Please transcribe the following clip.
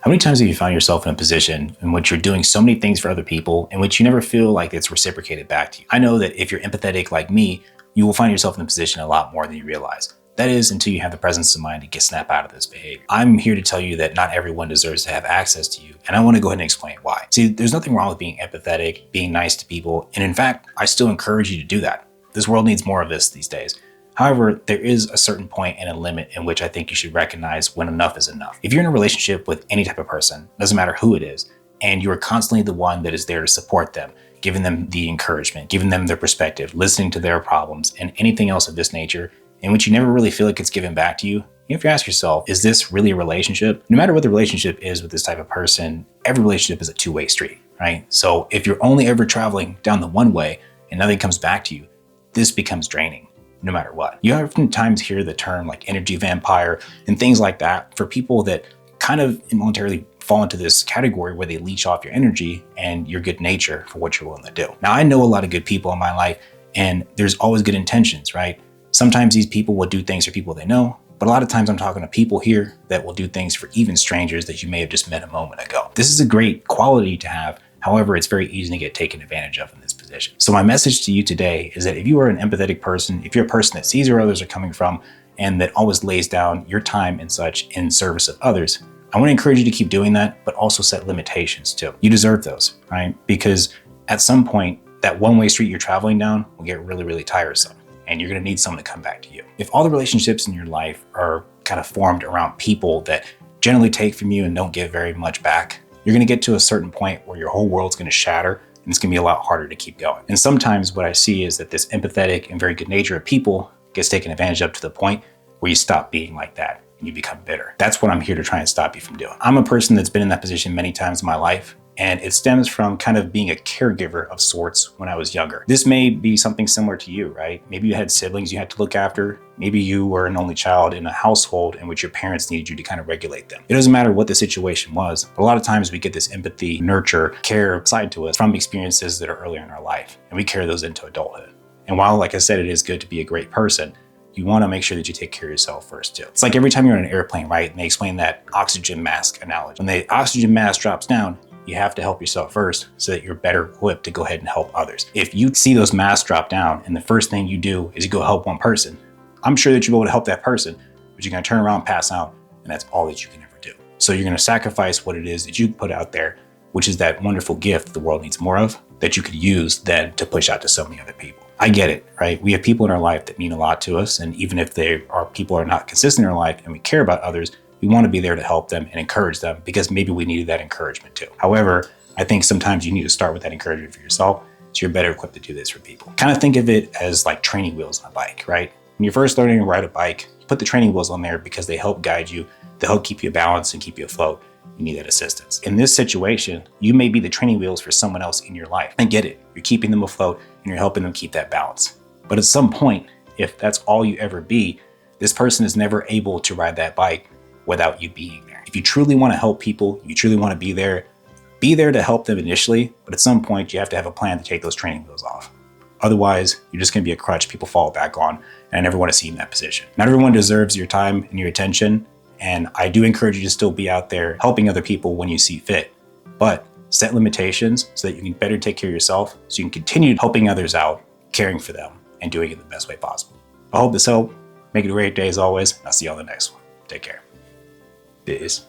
How many times have you found yourself in a position in which you're doing so many things for other people in which you never feel like it's reciprocated back to you? I know that if you're empathetic like me, you will find yourself in a position a lot more than you realize. That is, until you have the presence of mind to snap out of this behavior. I'm here to tell you that not everyone deserves to have access to you, and I want to go ahead and explain why. See, there's nothing wrong with being empathetic, being nice to people, and in fact, I still encourage you to do that. This world needs more of this these days. However, there is a certain point and a limit in which I think you should recognize when enough is enough. If you're in a relationship with any type of person, doesn't matter who it is, and you are constantly the one that is there to support them, giving them the encouragement, giving them their perspective, listening to their problems, and anything else of this nature, in which you never really feel like it's given back to you, you have to ask yourself, is this really a relationship? No matter what the relationship is with this type of person, every relationship is a two-way street, right? So if you're only ever traveling down the one way and nothing comes back to you, this becomes draining. No matter what. You oftentimes hear the term like energy vampire and things like that for people that kind of involuntarily fall into this category where they leech off your energy and your good nature for what you're willing to do. Now, I know a lot of good people in my life, and there's always good intentions, right? Sometimes these people will do things for people they know, but a lot of times I'm talking to people here that will do things for even strangers that you may have just met a moment ago. This is a great quality to have. However, it's very easy to get taken advantage of in this position. So my message to you today is that if you are an empathetic person, if you're a person that sees where others are coming from and that always lays down your time and such in service of others, I want to encourage you to keep doing that, but also set limitations too. You deserve those, right? Because at some point, that one-way street you're traveling down will get really, really tiresome, and you're going to need someone to come back to you. If all the relationships in your life are kind of formed around people that generally take from you and don't give very much back, you're going to get to a certain point where your whole world's going to shatter, and it's going to be a lot harder to keep going. And sometimes what I see is that this empathetic and very good nature of people gets taken advantage of to the point where you stop being like that and you become bitter. That's what I'm here to try and stop you from doing. I'm a person that's been in that position many times in my life, and it stems from kind of being a caregiver of sorts when I was younger. This may be something similar to you, right? Maybe you had siblings you had to look after. Maybe you were an only child in a household in which your parents needed you to kind of regulate them. It doesn't matter what the situation was, but a lot of times we get this empathy, nurture, care side to us from experiences that are earlier in our life, and we carry those into adulthood. And while, like I said, it is good to be a great person, you want to make sure that you take care of yourself first too. It's like every time you're on an airplane, right? And they explain that oxygen mask analogy. When the oxygen mask drops down, you have to help yourself first so that you're better equipped to go ahead and help others. If you see those masks drop down and the first thing you do is you go help one person, I'm sure that you're able to help that person, but you're going to turn around, pass out, and that's all that you can ever do. So you're going to sacrifice what it is that you put out there, which is that wonderful gift the world needs more of, that you could use then to push out to so many other people. I get it, right? We have people in our life that mean a lot to us, and even if people are not consistent in our life and we care about others, we want to be there to help them and encourage them because maybe we needed that encouragement too. However, I think sometimes you need to start with that encouragement for yourself so you're better equipped to do this for people. Kind of think of it as like training wheels on a bike, right? When you're first learning to ride a bike, you put the training wheels on there because they help guide you, they help keep you balanced and keep you afloat. You need that assistance. In this situation, you may be the training wheels for someone else in your life. I get it. You're keeping them afloat and you're helping them keep that balance. But at some point, if that's all you ever be, this person is never able to ride that bike without you being there. If you truly want to help people, you truly want to be there to help them initially, but at some point you have to have a plan to take those training wheels off. Otherwise, you're just going to be a crutch people fall back on, and I never want to see you in that position. Not everyone deserves your time and your attention, and I do encourage you to still be out there helping other people when you see fit, but set limitations so that you can better take care of yourself, so you can continue helping others out, caring for them, and doing it the best way possible. I hope this helped. Make it a great day as always. I'll see you on the next one. Take care. Peace.